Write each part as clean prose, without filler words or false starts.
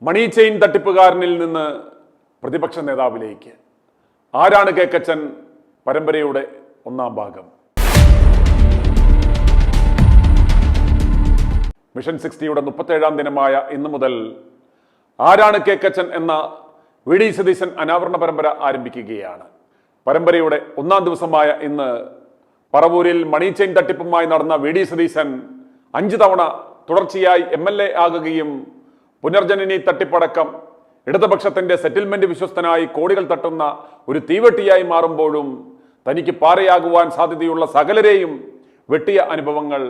മണി chain തട്ടിപ്പുകാരനിൽ നിന്ന് പ്രതിപക്ഷ നേതാവിലേക്ക്. ആരാണ് കേക്കച്ചൻ? പരമ്പരയുടെ ഒന്നാം ഭാഗം. മിഷൻ 60യുടെ 37ാം ദിനമായ ഇന്നു മുതൽ ആരാണ് കേക്കച്ചൻ എന്ന വി ഡി സതീശൻ അനാവരണ പരമ്പര ആരംഭിക്കുകയാണ്. പരമ്പരയുടെ ഒന്നാം ദിവസമായ ഇന്ന് പറവൂരിൽ മണി ചെയിൻ തട്ടിപ്പുമായി നടന്ന വി ഡി സതീശൻ 5 തവണ തുടർച്ചയായി MLA ആകുകയും പുനർജനനി തട്ടിപ്പടക്കം ഇടതുപക്ഷത്തിന്റെ സെറ്റിൽമെന്റ് വിശ്വസ്തനായി കോടികൾ തട്ടുന്ന ഒരു തീവെട്ടിയായി മാറുമ്പോഴും തനിക്ക് പാരയാകുവാൻ സാധ്യതയുള്ള സകലരെയും വെട്ടിയ അനുഭവങ്ങൾ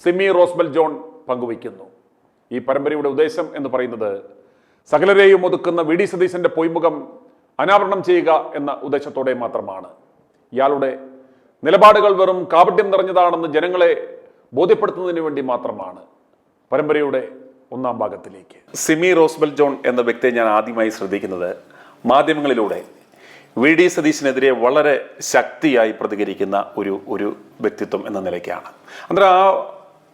സിമി റോസ്ബൽ ജോൺ പങ്കുവയ്ക്കുന്നു. ഈ പരമ്പരയുടെ ഉദ്ദേശം എന്ന് പറയുന്നത് സകലരെയും ഒതുക്കുന്ന വി ഡി സതീശന്റെ പൊയ്മുഖം അനാവരണം ചെയ്യുക എന്ന ഉദ്ദേശത്തോടെ മാത്രമാണ്. ഇയാളുടെ നിലപാടുകൾ വെറും കാപട്യം നിറഞ്ഞതാണെന്ന് ജനങ്ങളെ ബോധ്യപ്പെടുത്തുന്നതിന് വേണ്ടി മാത്രമാണ്. പരമ്പരയുടെ ഒന്നാം ഭാഗത്തിലേക്ക്. സിമി റോസ്ബൽ ജോൺ എന്ന വ്യക്തിയെ ഞാൻ ആദ്യമായി ശ്രദ്ധിക്കുന്നത് മാധ്യമങ്ങളിലൂടെ വി ഡി സതീശനെതിരെ വളരെ ശക്തിയായി പ്രതികരിക്കുന്ന ഒരു വ്യക്തിത്വം എന്ന നിലയ്ക്കാണ്. അന്നേരം ആ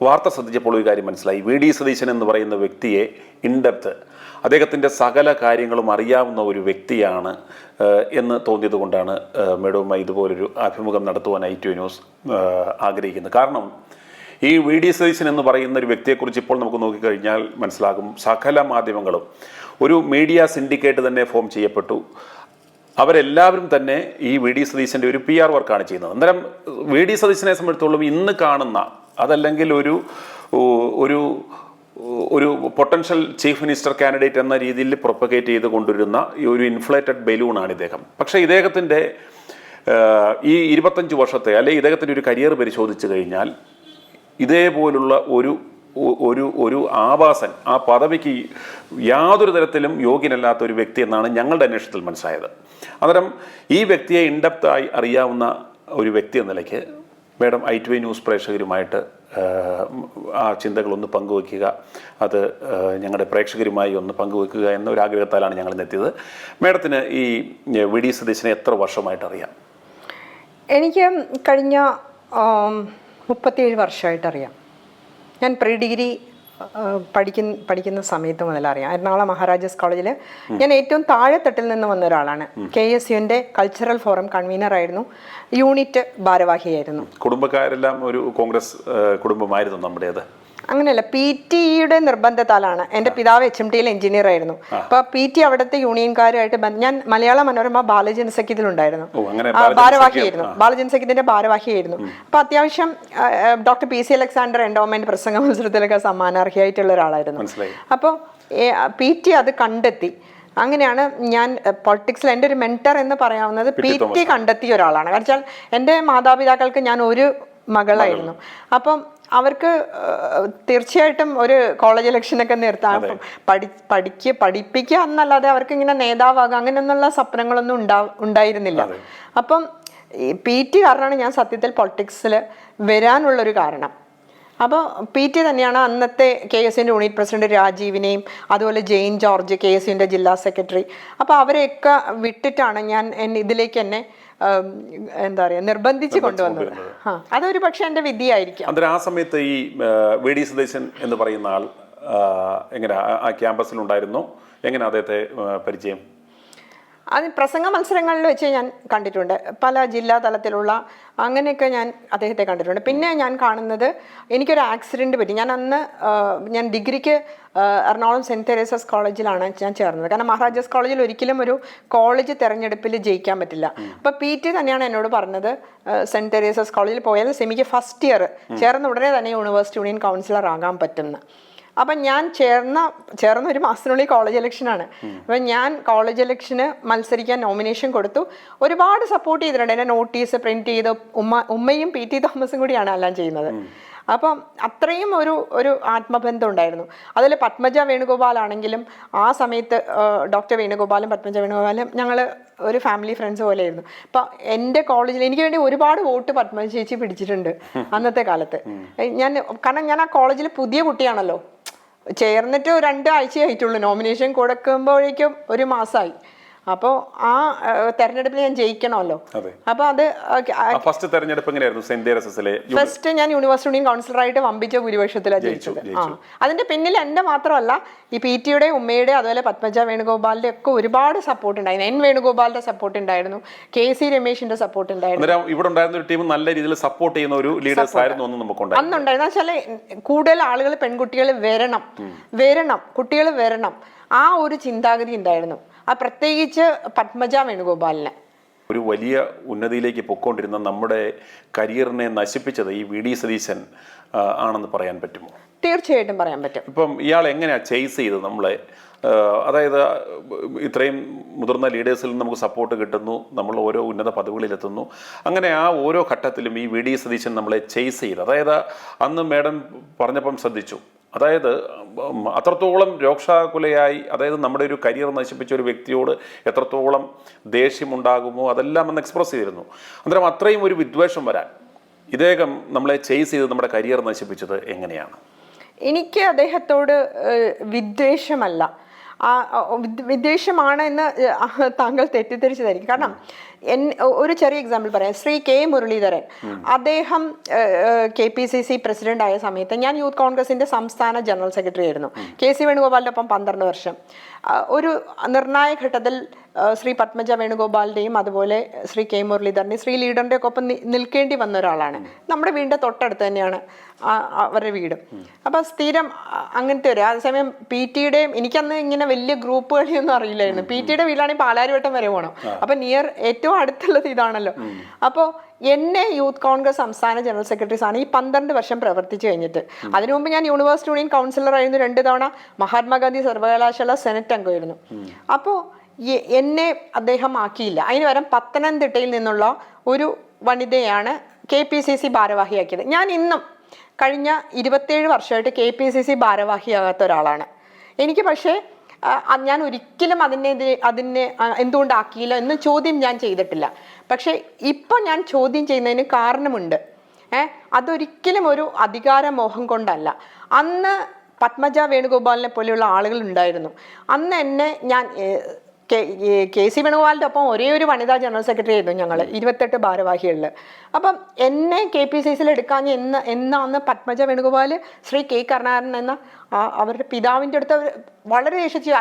വാർത്ത ശ്രദ്ധിച്ചപ്പോൾ ഒരു കാര്യം മനസ്സിലായി. വി ഡി സതീശൻ എന്ന് പറയുന്ന വ്യക്തിയെ ഇൻഡെപ്ത്, അദ്ദേഹത്തിൻ്റെ സകല കാര്യങ്ങളും അറിയാവുന്ന ഒരു വ്യക്തിയാണ് എന്ന് തോന്നിയത് കൊണ്ടാണ് മേഡവുമായി ഇതുപോലൊരു അഭിമുഖം നടത്തുവാൻ ITV ന്യൂസ് ആഗ്രഹിക്കുന്നത്. കാരണം ഈ വി ഡി സതീശൻ എന്ന് പറയുന്ന ഒരു വ്യക്തിയെക്കുറിച്ച് ഇപ്പോൾ നമുക്ക് നോക്കിക്കഴിഞ്ഞാൽ മനസ്സിലാകും. സകല മാധ്യമങ്ങളും ഒരു മീഡിയ സിൻഡിക്കേറ്റ് തന്നെ ഫോം ചെയ്യപ്പെട്ടു. അവരെല്ലാവരും തന്നെ ഈ വി ഡി സതീശൻ്റെ ഒരു PR വർക്കാണ് ചെയ്യുന്നത്. അന്നേരം വി ഡി സതീശനെ സംബന്ധിച്ചിടത്തോളം ഇന്ന് കാണുന്ന അതല്ലെങ്കിൽ ഒരു പൊട്ടൻഷ്യൽ ചീഫ് മിനിസ്റ്റർ കാൻഡിഡേറ്റ് എന്ന രീതിയിൽ പ്രൊപ്പഗേറ്റ് ചെയ്ത് കൊണ്ടുവരുന്ന ഒരു ഇൻഫ്ലേറ്റഡ് ബലൂണാണ് ഇദ്ദേഹം. പക്ഷേ ഇദ്ദേഹത്തിൻ്റെ ഈ 25 വർഷത്തെ അല്ലെങ്കിൽ ഇദ്ദേഹത്തിൻ്റെ ഒരു കരിയർ പരിശോധിച്ച് കഴിഞ്ഞാൽ ഇതേപോലുള്ള ഒരു ആവാസൻ, ആ പദവിക്ക് യാതൊരു തരത്തിലും യോഗ്യനല്ലാത്ത ഒരു വ്യക്തി എന്നാണ് ഞങ്ങളുടെ അന്വേഷണത്തിൽ മനസ്സിലായത്. അന്നേരം ഈ വ്യക്തിയെ ഇൻഡെപ്തായി അറിയാവുന്ന ഒരു വ്യക്തി എന്ന നിലയ്ക്ക് മേഡം ITV ന്യൂസ് പ്രേക്ഷകരുമായിട്ട് ആ ചിന്തകളൊന്ന് പങ്കുവയ്ക്കുക, അത് ഞങ്ങളുടെ പ്രേക്ഷകരുമായി ഒന്ന് പങ്കുവയ്ക്കുക എന്നൊരാഗ്രഹത്താലാണ് ഞങ്ങൾ ഇന്നെത്തിയത്. മേഡത്തിന് ഈ വി ഡി സതീശനെ എത്ര വർഷമായിട്ട് അറിയാം? എനിക്ക് കഴിഞ്ഞ 37 വർഷമായിട്ട് അറിയാം. ഞാൻ പ്രീ ഡിഗ്രി പഠിക്കുന്ന സമയത്ത് മുതൽ അറിയാം. എറണാകുളം മഹാരാജാസ് കോളേജിൽ ഞാൻ ഏറ്റവും താഴെത്തട്ടിൽ നിന്ന് വന്ന ഒരാളാണ്. KSUവിൻ്റെ കൾച്ചറൽ ഫോറം കൺവീനറായിരുന്നു, യൂണിറ്റ് ഭാരവാഹിയായിരുന്നു. കുടുംബക്കാരെല്ലാം ഒരു കോൺഗ്രസ് കുടുംബമായിരുന്നു നമ്മുടേത്? അങ്ങനെയല്ല, PTയുടെ നിർബന്ധത്താലാണ്. എൻ്റെ പിതാവ് HMTയിൽ എഞ്ചിനീയർ ആയിരുന്നു. അപ്പോൾ PT അവിടുത്തെ യൂണിയൻകാരുമായിട്ട് ഞാൻ മലയാള മനോരമ ബാലജനസഖ്യത്തിലുണ്ടായിരുന്നു, ഭാരവാഹിയായിരുന്നു, ബാലജനസഖ്യത്തിൻ്റെ ഭാരവാഹിയായിരുന്നു. അപ്പോൾ അത്യാവശ്യം ഡോക്ടർ PC അലക്സാണ്ടർ എൻഡോമെന്റ് പ്രസംഗ മത്സരത്തിലൊക്കെ സമ്മാനാർഹിയായിട്ടുള്ള ഒരാളായിരുന്നു. അപ്പോൾ PT അത് കണ്ടെത്തി. അങ്ങനെയാണ് ഞാൻ പൊളിറ്റിക്സിൽ എൻ്റെ ഒരു മെൻറ്റർ എന്ന് പറയാവുന്നത് PT കണ്ടെത്തിയ ഒരാളാണ്. കാരണം വെച്ചാൽ എൻ്റെ മാതാപിതാക്കൾക്ക് ഞാൻ ഒരു മകളായിരുന്നു. അപ്പം അവർക്ക് തീർച്ചയായിട്ടും ഒരു കോളേജ് ഇലക്ഷനൊക്കെ നിർത്താൻ പഠിപ്പിക്കുക എന്നല്ലാതെ അവർക്ക് ഇങ്ങനെ നേതാവാകുക അങ്ങനെയൊന്നുള്ള സ്വപ്നങ്ങളൊന്നും ഉണ്ടായിരുന്നില്ല. അപ്പം PT കാരണമാണ് ഞാൻ സത്യത്തിൽ പൊളിറ്റിക്സിൽ വരാനുള്ളൊരു കാരണം. അപ്പോൾ PT തന്നെയാണ് അന്നത്തെ KSUവിൻ്റെ യൂണിറ്റ് പ്രസിഡന്റ് രാജീവിനെയും അതുപോലെ ജെയിൻ ജോർജ് KSUവിൻ്റെ ജില്ലാ സെക്രട്ടറി, അപ്പോൾ അവരെയൊക്കെ വിട്ടിട്ടാണ് ഞാൻ ഇതിലേക്ക് എന്നെ എന്താ പറയുക നിർബന്ധിച്ച് കൊണ്ടുവന്നത്. അതൊരു പക്ഷെ എൻ്റെ വിധിയായിരിക്കും. അന്നേരം ആ സമയത്ത് ഈ വി ഡി സതീശൻ എന്ന് പറയുന്ന ആൾ എങ്ങനെ ആ ക്യാമ്പസിലുണ്ടായിരുന്നു? എങ്ങനെ അദ്ദേഹത്തെ പരിചയം? അത് പ്രസംഗ മത്സരങ്ങളിൽ വെച്ച് ഞാൻ കണ്ടിട്ടുണ്ട്. പല ജില്ലാ തലത്തിലുള്ള അങ്ങനെയൊക്കെ ഞാൻ അദ്ദേഹത്തെ കണ്ടിട്ടുണ്ട്. പിന്നെ ഞാൻ കാണുന്നത് എനിക്കൊരു ആക്സിഡൻറ്റ് പറ്റി. ഞാൻ ഡിഗ്രിക്ക് എറണാകുളം സെൻറ്റ് തെരേസസ് കോളേജിലാണ് ഞാൻ ചേർന്നത്. കാരണം മഹാരാജാസ് കോളേജിൽ ഒരിക്കലും ഒരു കോളേജ് തിരഞ്ഞെടുപ്പിൽ ജയിക്കാൻ പറ്റില്ല. അപ്പോൾ PT തന്നെയാണ് എന്നോട് പറഞ്ഞത് സെൻറ്റ് തെരേസസ് കോളേജിൽ പോയാൽ സെമിക്ക് ഫസ്റ്റ് ഇയർ ചേർന്ന ഉടനെ തന്നെ യൂണിവേഴ്സിറ്റി യൂണിയൻ കൗൺസിലർ ആകാൻ പറ്റുമെന്ന്. അപ്പം ഞാൻ ചേർന്ന ഒരു മാസത്തിനുള്ളിൽ കോളേജ് ഇലക്ഷനാണ്. അപ്പം ഞാൻ കോളേജ് ഇലക്ഷന് മത്സരിക്കാൻ നോമിനേഷൻ കൊടുത്തു. ഒരുപാട് സപ്പോർട്ട് ചെയ്തിട്ടുണ്ട്. എൻ്റെ നോട്ടീസ് പ്രിന്റ് ചെയ്ത് ഉമ്മയും PT തോമസും കൂടിയാണ് എല്ലാം ചെയ്യുന്നത്. അപ്പം അത്രയും ഒരു ആത്മബന്ധം ഉണ്ടായിരുന്നു. അതിൽ പത്മജ വേണുഗോപാലാണെങ്കിലും ആ സമയത്ത് ഡോക്ടർ വേണുഗോപാലും പത്മജ വേണുഗോപാലും ഞങ്ങൾ ഒരു ഫാമിലി ഫ്രണ്ട്സ് പോലെയായിരുന്നു. അപ്പം എൻ്റെ കോളേജിൽ എനിക്ക് വേണ്ടി ഒരുപാട് വോട്ട് പത്മജ ചേച്ചി പിടിച്ചിട്ടുണ്ട് അന്നത്തെ കാലത്ത്. കാരണം ഞാൻ ആ കോളേജിൽ പുതിയ കുട്ടിയാണല്ലോ, ചേർന്നിട്ട് 2 ആഴ്ചയായിട്ടുള്ളൂ, നോമിനേഷൻ കൊടുക്കുമ്പോഴേക്കും 1 മാസമായി. അപ്പോൾ ആ തെരഞ്ഞെടുപ്പിൽ ഞാൻ ജയിക്കണമല്ലോ. അപ്പൊ അത് ഫസ്റ്റ് തെരഞ്ഞെടുപ്പ് എങ്ങനെയായിരുന്നു സെന്റ് തെരേസസിലെ? ഫസ്റ്റ് ഞാൻ യൂണിവേഴ്സിറ്റി യൂണിയൻ കൗൺസിലറായിട്ട് വമ്പിച്ച ഭൂരിപക്ഷത്തിലാണ് ജയിച്ചത്. അതിന്റെ പിന്നിൽ എന്റെ മാത്രമല്ല, ഈ PT-യുടെ, ഉമ്മയുടെ, അതുപോലെ പത്മജ വേണുഗോപാലിന്റെ ഒക്കെ ഒരുപാട് സപ്പോർട്ട് ഉണ്ടായിരുന്നു. N വേണുഗോപാലിന്റെ സപ്പോർട്ട് ഉണ്ടായിരുന്നു, KC രമേശിന്റെ സപ്പോർട്ട് ഉണ്ടായിരുന്നു. ഇവിടെ ഉണ്ടായിരുന്ന ഒരു ടീം നല്ല രീതിയിൽ സപ്പോർട്ട് ചെയ്യുന്ന ഒരു ലീഡേഴ്സ് ആയിരുന്നു അന്നുണ്ടായിരുന്നു. വെച്ചാല് കൂടുതൽ ആളുകൾ, പെൺകുട്ടികൾ വരണം, കുട്ടികൾ വരണം, ആ ഒരു ചിന്താഗതി ഉണ്ടായിരുന്നു. ആ പ്രത്യേകിച്ച് പത്മജ വേണുഗോപാലിന്. ഒരു വലിയ ഉന്നതിയിലേക്ക് പൊയ്ക്കൊണ്ടിരുന്ന നമ്മുടെ കരിയറിനെ നശിപ്പിച്ചത് ഈ VD സതീശൻ ആണെന്ന് പറയാൻ പറ്റുമോ? തീർച്ചയായിട്ടും പറയാൻ പറ്റും. ഇപ്പം ഇയാൾ എങ്ങനെയാ ചേസ് ചെയ്തത് നമ്മളെ? അതായത് ഇത്രയും മുതിർന്ന ലീഡേഴ്സിൽ നിന്ന് നമുക്ക് സപ്പോർട്ട് കിട്ടുന്നു, നമ്മൾ ഓരോ ഉന്നത പദവികളിലെത്തുന്നു. അങ്ങനെ ആ ഓരോ ഘട്ടത്തിലും ഈ VD സതീശൻ നമ്മളെ ചേസ് ചെയ്ത്, അതായത് അന്ന് മേഡം പറഞ്ഞപ്പം ശ്രദ്ധിച്ചു, അതായത് അത്രത്തോളം രോക്ഷാകുലയായി, അതായത് നമ്മുടെ ഒരു കരിയർ നശിപ്പിച്ച ഒരു വ്യക്തിയോട് എത്രത്തോളം ദേഷ്യമുണ്ടാകുമോ അതെല്ലാം അന്ന് എക്സ്പ്രസ് ചെയ്തിരുന്നു. അന്നേരം അത്രയും ഒരു വിദ്വേഷം വരാൻ ഇദ്ദേഹം നമ്മളെ ചേസ് ചെയ്ത് നമ്മുടെ കരിയർ നശിപ്പിച്ചത് എങ്ങനെയാണ്? എനിക്ക് അദ്ദേഹത്തോട് വിദ്വേഷമല്ല, വിദ്വേഷമാണ് എന്ന് താങ്കൾ തെറ്റിദ്ധരിച്ചതായിരിക്കും. കാരണം ഒരു ചെറിയ എക്സാമ്പിൾ പറയാം. ശ്രീ K മുരളീധരൻ, അദ്ദേഹം KPCC പ്രസിഡന്റ് ആയ സമയത്ത് ഞാൻ യൂത്ത് കോൺഗ്രസിന്റെ സംസ്ഥാന ജനറൽ സെക്രട്ടറി ആയിരുന്നു. KC വേണുഗോപാലിന്റെ ഒപ്പം 12 വർഷം. ഒരു നിർണായക ഘട്ടത്തിൽ ശ്രീ പത്മജ വേണുഗോപാലിന്റെയും അതുപോലെ ശ്രീ K മുരളീധരന്റെയും ശ്രീ ലീഡറിന്റെ ഒക്കെ ഒപ്പം നിൽക്കേണ്ടി വന്ന ഒരാളാണ്. നമ്മുടെ വീടിന്റെ തൊട്ടടുത്ത് തന്നെയാണ് അവരുടെ വീട്. അപ്പൊ സ്ഥിരം അങ്ങനത്തെ ഒരു, അതേസമയം PT-യുടെയും, എനിക്കന്ന് ഇങ്ങനെ വലിയ ഗ്രൂപ്പ് കളിയൊന്നും അറിയില്ലായിരുന്നു. PT-യുടെ വീട്ടിലാണെങ്കിൽ പാലാരിവട്ടം വരെ പോകണം. അപ്പൊ ഏറ്റവും അടുത്തുള്ളത് ഇതാണല്ലോ. അപ്പോൾ എന്നെ യൂത്ത് കോൺഗ്രസ് സംസ്ഥാന ജനറൽ സെക്രട്ടറി സ്ഥാനം ഈ 12 വർഷം പ്രവർത്തിച്ചു കഴിഞ്ഞിട്ട്, അതിനു മുമ്പ് ഞാൻ യൂണിവേഴ്സിറ്റി യൂണിയൻ കൗൺസിലർ ആയിരുന്നു, 2 തവണ മഹാത്മാഗാന്ധി സർവകലാശാല സെനറ്റ് അംഗമായിരുന്നു. അപ്പോൾ എന്നെ അദ്ദേഹം ആക്കിയില്ല. അതിന് പകരം പത്തനംതിട്ടയിൽ നിന്നുള്ള ഒരു വനിതയാണ് KPCC ഭാരവാഹിയാക്കിയത്. ഞാൻ ഇന്നും കഴിഞ്ഞ 27 വർഷമായിട്ട് KPCC ഭാരവാഹിയാകാത്ത ഒരാളാണ്. എനിക്ക് പക്ഷേ ഞാൻ ഒരിക്കലും അതിനെ എന്തുകൊണ്ടാക്കിയില്ല എന്ന് ചോദ്യം ഞാൻ ചെയ്തിട്ടില്ല. പക്ഷെ ഇപ്പൊ ഞാൻ ചോദ്യം ചെയ്യുന്നതിന് കാരണമുണ്ട്. അതൊരിക്കലും ഒരു അധികാരമോഹം കൊണ്ടല്ല. അന്ന് പത്മജ വേണുഗോപാലിനെ പോലെയുള്ള ആളുകൾ ഉണ്ടായിരുന്നു. അന്ന് എന്നെ ഞാൻ KC വേണുഗോപാലിന്റെ ഒപ്പം ഒരേ ഒരു വനിതാ ജനറൽ സെക്രട്ടറി ആയിരുന്നു ഞങ്ങൾ, 28 ഭാരവാഹികളിൽ. അപ്പം എന്നെ KPCC-യിൽ എടുക്കാൻ എന്നാന്ന് പത്മജ വേണുഗോപാൽ ശ്രീ K കരുണാകരൻ എന്ന അവരുടെ പിതാവിൻ്റെ അടുത്ത് വളരെ ദേഷിച്ചു.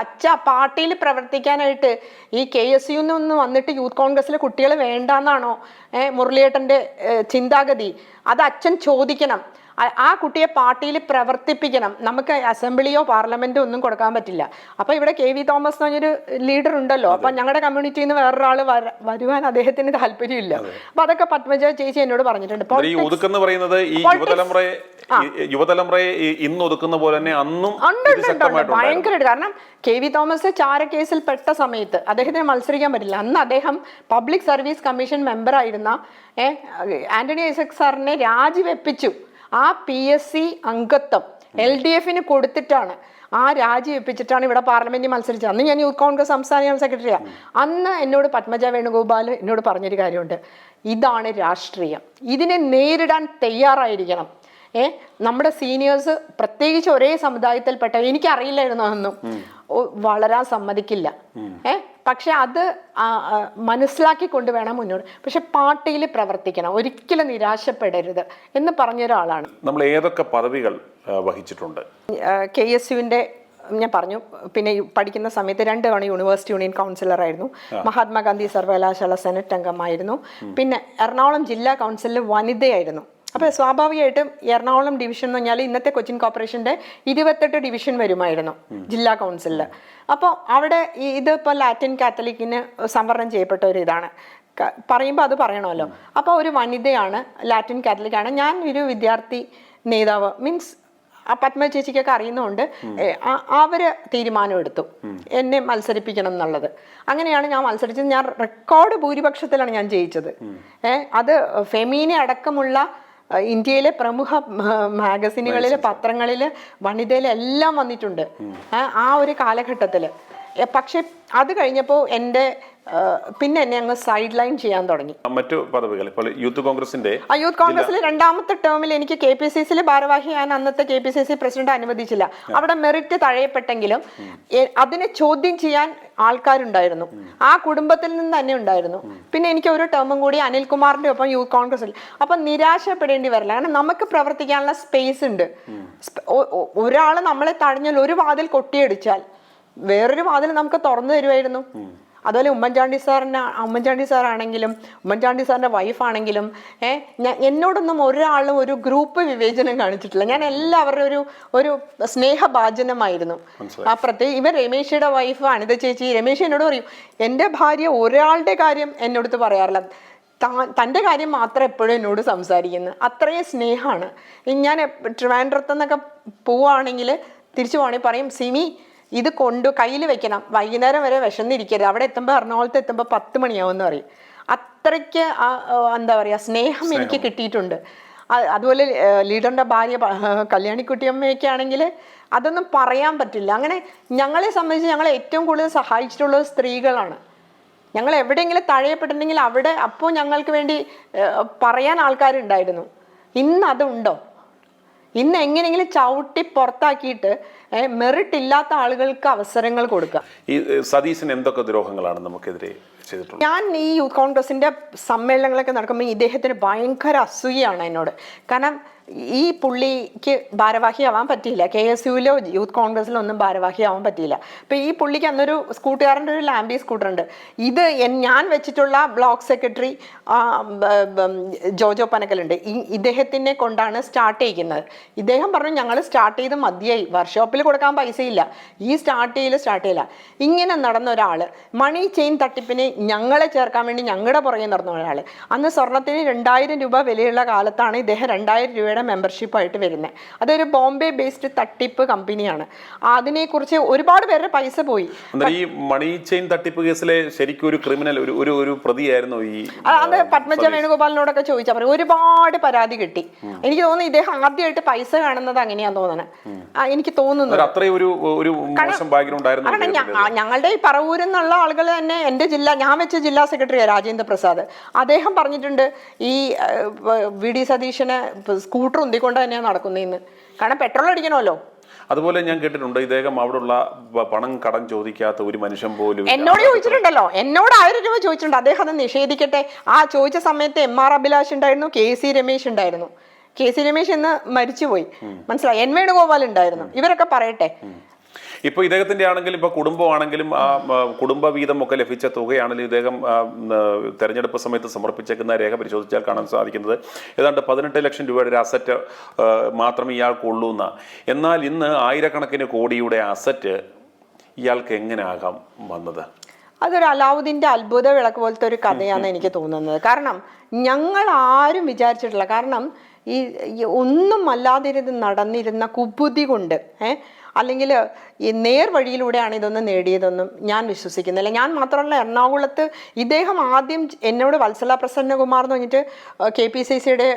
പാർട്ടിയിൽ പ്രവർത്തിക്കാനായിട്ട് ഈ KSU വന്നിട്ട് യൂത്ത് കോൺഗ്രസ്സിലെ കുട്ടികൾ വേണ്ടാന്നാണോ മുരളിയേട്ടൻ്റെ ചിന്താഗതി? അത് അച്ഛൻ ചോദിക്കണം. ആ കുട്ടിയെ പാർട്ടിയിൽ പ്രവർത്തിപ്പിക്കണം. നമുക്ക് അസംബ്ലിയോ പാർലമെന്റോ ഒന്നും കൊടുക്കാൻ പറ്റില്ല. അപ്പൊ ഇവിടെ KV തോമസ് എന്ന് പറഞ്ഞൊരു ലീഡർ ഉണ്ടല്ലോ. അപ്പൊ ഞങ്ങളുടെ കമ്മ്യൂണിറ്റിയിൽ നിന്ന് വേറൊരാള് വരുവാൻ അദ്ദേഹത്തിന് താല്പര്യമില്ല. അപ്പൊ അതൊക്കെ പത്മജ ചേച്ചി എന്നോട് പറഞ്ഞിട്ടുണ്ട്. യുവതലമുറയെ ഇന്ന് ഒതുക്കുന്ന പോലെ തന്നെ അന്നും ഭയങ്കരമായിട്ട്. കാരണം KV തോമസ് ചാരക്കേസിൽ പെട്ട സമയത്ത് അദ്ദേഹത്തിന് മത്സരിക്കാൻ പറ്റില്ല. അന്ന് അദ്ദേഹം പബ്ലിക് സർവീസ് കമ്മീഷൻ മെമ്പർ ആയിരുന്ന ആന്റണി ഐസക് സാറിനെ രാജിവെപ്പിച്ചു. ആ PSC അംഗത്വം LDF-ന് കൊടുത്തിട്ടാണ്, ആ രാജിവെപ്പിച്ചിട്ടാണ് ഇവിടെ പാർലമെന്റിൽ മത്സരിച്ചത്. അന്ന് ഞാൻ യൂത്ത് കോൺഗ്രസ് സംസ്ഥാന ജനറൽ സെക്രട്ടറിയാണ്. അന്ന് എന്നോട് പത്മജ വേണുഗോപാൽ എന്നോട് പറഞ്ഞൊരു കാര്യമുണ്ട്, ഇതാണ് രാഷ്ട്രീയം, ഇതിനെ നേരിടാൻ തയ്യാറായിരിക്കണം. നമ്മുടെ സീനിയേഴ്സ് പ്രത്യേകിച്ച് ഒരേ സമുദായത്തിൽപ്പെട്ട, എനിക്കറിയില്ലായിരുന്നു അതൊന്നും, വളരാൻ സമ്മതിക്കില്ല. പക്ഷെ അത് മനസ്സിലാക്കിക്കൊണ്ട് വേണം മുന്നോട്ട്. പക്ഷെ പാർട്ടിയിൽ പ്രവർത്തിക്കണം, ഒരിക്കലും നിരാശപ്പെടരുത് എന്ന് പറഞ്ഞൊരാളാണ്. നമ്മൾ ഏതൊക്കെ പദവികൾ വഹിച്ചിട്ടുണ്ട്? KSU-വിന്റെ ഞാൻ പറഞ്ഞു. പിന്നെ പഠിക്കുന്ന സമയത്ത് 2 തവണ യൂണിവേഴ്സിറ്റി യൂണിയൻ കൗൺസിലർ ആയിരുന്നു. മഹാത്മാഗാന്ധി സർവകലാശാല സെനറ്റ് അംഗമായിരുന്നു. പിന്നെ എറണാകുളം ജില്ലാ കൗൺസിലിൽ വനിതയായിരുന്നു. അപ്പോൾ സ്വാഭാവികമായിട്ടും എറണാകുളം ഡിവിഷൻ എന്ന് പറഞ്ഞാൽ ഇന്നത്തെ കൊച്ചിൻ കോർപ്പറേഷന്റെ 28 ഡിവിഷൻ വരുമായിരുന്നു ജില്ലാ കൗൺസിലിൽ. അപ്പോൾ അവിടെ ഇതിപ്പോൾ ലാറ്റിൻ കാത്തലിക്കിന് സംവരണം ചെയ്യപ്പെട്ട ഒരു ഇതാണ് പറയുമ്പോൾ അത് പറയണമല്ലോ. അപ്പോൾ ഒരു വനിതയാണ്, ലാറ്റിൻ കാത്തലിക്കാണ്. ഞാൻ ഒരു വിദ്യാർത്ഥി നേതാവ്, മീൻസ് ആ പത്മ ചേച്ചിക്കൊക്കെ അറിയുന്നതുകൊണ്ട് അവര് തീരുമാനമെടുത്തു എന്നെ മത്സരിപ്പിക്കണം എന്നുള്ളത്. അങ്ങനെയാണ് ഞാൻ മത്സരിച്ചത്. ഞാൻ റെക്കോർഡ് ഭൂരിപക്ഷത്തിലാണ് ഞാൻ ജയിച്ചത്. അത് ഫെമീനെ അടക്കമുള്ള ഇന്ത്യയിലെ പ്രമുഖ മാഗസിനുകളിൽ, പത്രങ്ങളിൽ, വനിതയിലെല്ലാം വന്നിട്ടുണ്ട് ആ ഒരു കാലഘട്ടത്തിൽ. പക്ഷെ അത് കഴിഞ്ഞപ്പോൾ പിന്നെ എന്നെ അങ്ങ് സൈഡ് ലൈൻ ചെയ്യാൻ തുടങ്ങി. മറ്റു പദവികൾ ഇപ്പോൾ യൂത്ത് കോൺഗ്രസിന്റെ രണ്ടാമത്തെ ടേമിൽ എനിക്ക് KPCC-യിൽ ഭാരവാഹിയാൻ അന്നത്തെ KPCC പ്രസിഡന്റ് അനുവദിച്ചില്ല. അവിടെ മെറിറ്റ് തഴയപ്പെട്ടെങ്കിലും അതിനെ ചോദ്യം ചെയ്യാൻ ആൾക്കാരുണ്ടായിരുന്നു. ആ കുടുംബത്തിൽ നിന്ന് തന്നെ ഉണ്ടായിരുന്നു. പിന്നെ എനിക്ക് ഒരു ടേമും കൂടി അനിൽകുമാറിന്റെ ഒപ്പം യൂത്ത് കോൺഗ്രസിൽ. അപ്പൊ നിരാശപ്പെടേണ്ടി വരില്ല, കാരണം നമുക്ക് പ്രവർത്തിക്കാനുള്ള സ്പേസ് ഉണ്ട്. ഒരാൾ നമ്മളെ തടഞ്ഞാൽ, ഒരു വാതിൽ കൊട്ടിയടിച്ചാൽ വേറൊരു വാതിൽ നമുക്ക് തുറന്നു തരുമായിരുന്നു. അതുപോലെ ഉമ്മൻചാണ്ടി സാറാണെങ്കിലും ഉമ്മൻചാണ്ടി സാറിന്റെ വൈഫാണെങ്കിലും എന്നോടൊന്നും ഒരാളും ഒരു ഗ്രൂപ്പ് വിവേചനം കാണിച്ചിട്ടില്ല. ഞാൻ എല്ലാവരുടെ ഒരു സ്നേഹഭാജനമായിരുന്നു. ആ പ്രത്യേകം ഇവൻ രമേശിയുടെ വൈഫ് അനിത ചേച്ചി, രമേശ് എന്നോട് പറയും, എൻ്റെ ഭാര്യ ഒരാളുടെ കാര്യം എന്നോടത്ത് പറയാറില്ല, തൻ്റെ കാര്യം മാത്രം എപ്പോഴും എന്നോട് സംസാരിക്കുന്നത്. അത്രയും സ്നേഹമാണ്. ഞാൻ ട്രിവാൻഡ്രത്ത് നിന്നൊക്കെ പോവുകയാണെങ്കിൽ തിരിച്ചു പോകണമെങ്കിൽ പറയും, സിമി ഇത് കയ്യിൽ വെക്കണം, വൈകുന്നേരം വരെ വിശന്നിരിക്കരുത്, അവിടെ എത്തുമ്പോൾ എറണാകുളത്ത് എത്തുമ്പോൾ 10 മണിയാവുമെന്ന് പറയും. അത്രയ്ക്ക് എന്താ പറയുക, സ്നേഹം എനിക്ക് കിട്ടിയിട്ടുണ്ട്. അതുപോലെ ലീഡറിൻ്റെ ഭാര്യ കല്യാണിക്കുട്ടിയമ്മയൊക്കെ ആണെങ്കിൽ അതൊന്നും പറയാൻ പറ്റില്ല. അങ്ങനെ ഞങ്ങളെ സംബന്ധിച്ച് ഞങ്ങളെ ഏറ്റവും കൂടുതൽ സഹായിച്ചിട്ടുള്ളത് സ്ത്രീകളാണ്. ഞങ്ങൾ എവിടെയെങ്കിലും തഴയപ്പെട്ടിട്ടുണ്ടെങ്കിൽ അവിടെ അപ്പോൾ ഞങ്ങൾക്ക് വേണ്ടി പറയാൻ ആൾക്കാരുണ്ടായിരുന്നു. ഇന്ന് അതുണ്ടോ? ഇന്ന് എങ്ങനെയെങ്കിലും ചവിട്ടി പുറത്താക്കിയിട്ട് മെറിറ്റ് ഇല്ലാത്ത ആളുകൾക്ക് അവസരങ്ങൾ കൊടുക്കുക. ഈ സതീശന് എന്തൊക്കെ ദ്രോഹങ്ങളാണ് നമുക്കെതിരെ ചെയ്തിട്ടുള്ളത്? ഞാൻ ഈ യൂത്ത് കോൺഗ്രസിന്റെ സമ്മേളനങ്ങളൊക്കെ നടക്കുമ്പോൾ ഇദ്ദേഹത്തിന് ഭയങ്കര അസൂയാണ് എന്നോട്. കാരണം ഈ പുള്ളിക്ക് ഭാരവാഹിയാവാൻ പറ്റിയില്ല, KSUവിലോ യൂത്ത് കോൺഗ്രസിലോ ഒന്നും ഭാരവാഹിയാവാൻ പറ്റിയില്ല. അപ്പം ഈ പുള്ളിക്ക് അന്നൊരു സ്കൂട്ടുകാരൻ്റെ ഒരു ലാംബി സ്കൂട്ടറുണ്ട്. ഇത് ഞാൻ വെച്ചിട്ടുള്ള ബ്ലോക്ക് സെക്രട്ടറി ജോജോ പനക്കലുണ്ട്, ഇദ്ദേഹത്തിനെ കൊണ്ടാണ് സ്റ്റാർട്ട് ചെയ്യിക്കുന്നത്. ഇദ്ദേഹം പറഞ്ഞു, ഞങ്ങൾ സ്റ്റാർട്ട് ചെയ്ത് മതിയായി, വർക്ക്ഷോപ്പിൽ കൊടുക്കാൻ പൈസയില്ല, ഈ സ്റ്റാർട്ട് ചെയ്യില്ല. ഇങ്ങനെ നടന്ന ഒരാൾ, മണി ചെയിൻ തട്ടിപ്പിന് ഞങ്ങളെ ചേർക്കാൻ വേണ്ടി ഞങ്ങളുടെ പുറകെ നടന്ന ഒരാൾ. അന്ന് സ്വർണത്തിന് 2000 രൂപ വിലയുള്ള കാലത്താണ് ഇദ്ദേഹം 2000 രൂപയുടെ മെമ്പർഷിപ്പായിട്ട് വരുന്നത്. അതൊരു ബോംബെ ബേസ്ഡ് തട്ടിപ്പ് കമ്പനിയാണ്. അതിനെക്കുറിച്ച് ഒരുപാട് പേരുടെ പൈസ പോയി. ഈ മണി ചെയിൻ തട്ടിപ്പ് കേസിലെ ശരിക്കും ഒരു ക്രിമിനൽ ഒരു പ്രതിയായിരുന്നു ഈ. അത് പത്മജ വേണുഗോപാലിനോടൊക്കെ ചോദിച്ചാൽ പറയും, ഒരുപാട് പരാതി കിട്ടി. എനിക്ക് തോന്നുന്നു ഇദ്ദേഹം ആദ്യമായിട്ട് പൈസ കാണുന്നത് അങ്ങനെയാന്ന് തോന്നണേ, എനിക്ക് തോന്നുന്നു. ഞങ്ങളുടെ ഈ പറവൂരിൽ നിന്നുള്ള ആളുകൾ തന്നെ, എൻ്റെ ഞാൻ വെച്ച ജില്ലാ സെക്രട്ടറിയാണ് രാജേന്ദ്ര പ്രസാദ്, അദ്ദേഹം പറഞ്ഞിട്ടുണ്ട് ഈ VD സതീശനെ സ്കൂട്ടർ ഉന്തിക്കൊണ്ട് തന്നെയാണ് നടക്കുന്നതെന്ന്. കാരണം പെട്രോൾ അടിക്കണമല്ലോ. അതുപോലെ ഞാൻ കേട്ടിട്ടുണ്ട്, ഇദ്ദേഹം അവിടെയുള്ള പണം കടം ചോദിക്കാത്ത ഒരു മനുഷ്യൻ പോലും എന്നോട് ചോദിച്ചിട്ടുണ്ടല്ലോ, എന്നോട് 1000 രൂപ ചോദിച്ചിട്ടുണ്ട്. അദ്ദേഹം അത് നിഷേധിക്കട്ടെ. ആ ചോദിച്ച സമയത്ത് MR അഭിലാഷ് ഉണ്ടായിരുന്നു, KC രമേശ് ഉണ്ടായിരുന്നു. KC രമേശ് ഇന്ന് മരിച്ചുപോയി, മനസ്സിലായി. N വേണുഗോപാൽ ഉണ്ടായിരുന്നു. ഇവരൊക്കെ പറയട്ടെ. ഇപ്പൊ ഇദ്ദേഹത്തിന്റെ ആണെങ്കിലും ഇപ്പൊ കുടുംബമാണെങ്കിലും ആ കുടുംബ വീതം ഒക്കെ ലഭിച്ച തുകയാണെങ്കിലും ഇദ്ദേഹം തെരഞ്ഞെടുപ്പ് സമയത്ത് സമർപ്പിച്ചേക്കുന്ന രേഖ പരിശോധിച്ചാൽ കാണാൻ സാധിക്കുന്നത് ഏതാണ്ട് 18 ലക്ഷം രൂപയുടെ ഒരു അസറ്റ് മാത്രമേ ഇയാൾക്കുള്ളൂ എന്നാ. എന്നാൽ ഇന്ന് ആയിരക്കണക്കിന് കോടിയുടെ അസറ്റ് ഇയാൾക്ക് എങ്ങനെ ആകാം വന്നത്? അതൊരു അലാവുദ്ദീൻ്റെ അത്ഭുത വിളക്ക് പോലത്തെ ഒരു കഥയാണ് എനിക്ക് തോന്നുന്നത്. കാരണം ഞങ്ങൾ ആരും വിചാരിച്ചിട്ടില്ല. കാരണം ഈ ഒന്നും അല്ലാതിരുന്ന് നടന്നിരുന്ന കുബുദ്ധി കൊണ്ട് അല്ലെങ്കിൽ ഈ നേർവഴിയിലൂടെയാണ് ഇതൊന്നും നേടിയതെന്നും ഞാൻ വിശ്വസിക്കുന്നില്ല. ഞാൻ മാത്രമല്ല, എറണാകുളത്ത് ഇദ്ദേഹം ആദ്യം എന്നോട് വത്സല പ്രസന്നകുമാർ എന്ന് പറഞ്ഞിട്ട് KPCCയുടെ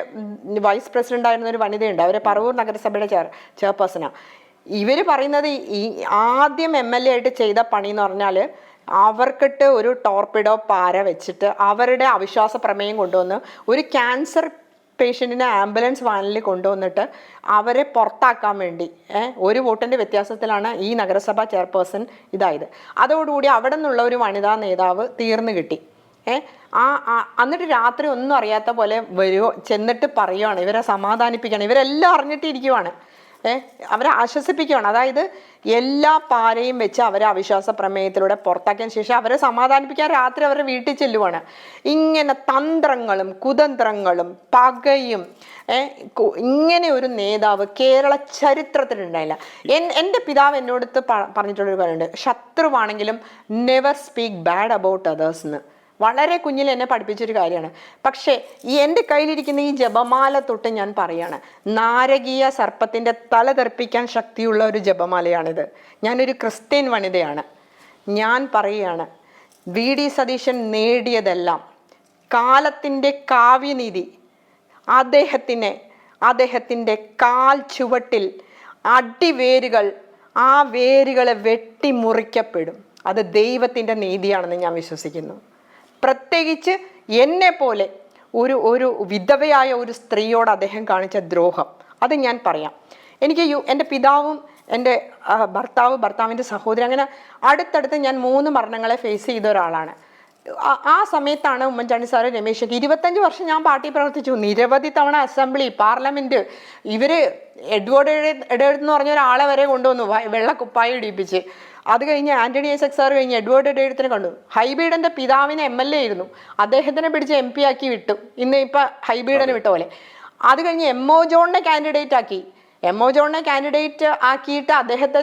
വൈസ് പ്രസിഡന്റ് ആയിരുന്ന ഒരു വനിതയുണ്ട്, അവരെ പറവൂർ നഗരസഭയുടെ ചെയർപേഴ്സണാണ്. ഇവർ പറയുന്നത് ഈ ആദ്യം MLA ആയിട്ട് ചെയ്ത പണി എന്ന് പറഞ്ഞാൽ അവർക്കിട്ട് ഒരു ടോർപിഡോ പാര വെച്ചിട്ട് അവരുടെ അവിശ്വാസ പ്രമേയം കൊണ്ടുവന്ന് ഒരു ക്യാൻസർ പേഷ്യൻറ്റിനെ ആംബുലൻസ് വാനിൽ കൊണ്ടുവന്നിട്ട് അവരെ പുറത്താക്കാൻ വേണ്ടി 1 വോട്ടിൻ്റെ വ്യത്യാസത്തിലാണ് ഈ നഗരസഭ ചെയർപേഴ്സൺ ഇതായത്. അതോടുകൂടി അവിടെ നിന്നുള്ള ഒരു വനിതാ നേതാവ് തീർന്നു കിട്ടി. എന്നിട്ട് രാത്രി ഒന്നും അറിയാത്ത പോലെ വരുമോ, ചെന്നിട്ട് പറയുവാണ്, ഇവരെ സമാധാനിപ്പിക്കണം. ഇവരെല്ലാം അറിഞ്ഞിട്ടിരിക്കുവാണ്, അവരെ ആശ്വസിപ്പിക്കുകയാണ്. അതായത് എല്ലാ പാരയും വെച്ച് അവരെ അവിശ്വാസ പ്രമേയത്തിലൂടെ പുറത്താക്കിയതിന് ശേഷം അവരെ സമാധാനിപ്പിക്കാൻ രാത്രി അവരുടെ വീട്ടിൽ ചെല്ലുവാണ്. ഇങ്ങനെ തന്ത്രങ്ങളും കുതന്ത്രങ്ങളും പകയും ഇങ്ങനെ ഒരു നേതാവ് കേരള ചരിത്രത്തിലുണ്ടായില്ല. എൻ്റെ പിതാവ് എന്നോടത്ത് പറഞ്ഞിട്ടുള്ളൊരു കാര്യമുണ്ട്, ശത്രുവാണെങ്കിലും never speak bad about others എന്ന്. വളരെ കുഞ്ഞിൽ എന്നെ പഠിപ്പിച്ചൊരു കാര്യമാണ്. പക്ഷേ എൻ്റെ കയ്യിലിരിക്കുന്ന ഈ ജപമാല തൊട്ട് ഞാൻ പറയാണ്, നാരകീയ സർപ്പത്തിൻ്റെ തല തെറിപ്പിക്കാൻ ശക്തിയുള്ള ഒരു ജപമാലയാണിത്. ഞാനൊരു ക്രിസ്ത്യൻ വനിതയാണ്. ഞാൻ പറയുകയാണ്, VD സതീശൻ നേടിയതെല്ലാം കാലത്തിൻ്റെ കാവ്യനീതി അദ്ദേഹത്തിൻ്റെ കാൽ ചുവട്ടിൽ അടിവേരുകൾ, ആ വേരുകളെ വെട്ടിമുറിക്കപ്പെടും. അത് ദൈവത്തിൻ്റെ നീതിയാണെന്ന് ഞാൻ വിശ്വസിക്കുന്നു. പ്രത്യേകിച്ച് എന്നെ പോലെ ഒരു വിധവയായ ഒരു സ്ത്രീയോട് അദ്ദേഹം കാണിച്ച ദ്രോഹം, അത് ഞാൻ പറയാം. എനിക്ക് എൻ്റെ പിതാവും എൻ്റെ ഭർത്താവിൻ്റെ സഹോദരി, അങ്ങനെ അടുത്തടുത്ത് ഞാൻ 3 മരണങ്ങളെ ഫേസ് ചെയ്ത ഒരാളാണ്. ആ സമയത്താണ് ഉമ്മൻചാണ്ടി സാറ് രമേശ് 25 വർഷം ഞാൻ പാർട്ടി പ്രവർത്തിച്ചു, നിരവധി തവണ അസംബ്ലി, പാർലമെന്റ്. ഇവര് എഡ്വേർഡ് എന്ന് പറഞ്ഞ ഒരാളെ വരെ കൊണ്ടുവന്നു വെള്ളക്കുപ്പായ ഇടിപ്പിച്ച്. അത് കഴിഞ്ഞ് ആന്റണി ഐസക് സാർ കഴിഞ്ഞ് എഡ്വേർഡ് എഴുത്തിനെ കണ്ടു. ഹൈബീഡന്റെ പിതാവിനെ MLA ആയിരുന്നു, അദ്ദേഹത്തിനെ പിടിച്ച് MP ആക്കി വിട്ടു. ഇപ്പൊ ഹൈബീഡനെ വിട്ട പോലെ. അത് കഴിഞ്ഞ് MO ജോണിനെ കാൻഡിഡേറ്റ് ആക്കി. MO ജോണിനെ കാൻഡിഡേറ്റ് ആക്കിയിട്ട് അദ്ദേഹത്തെ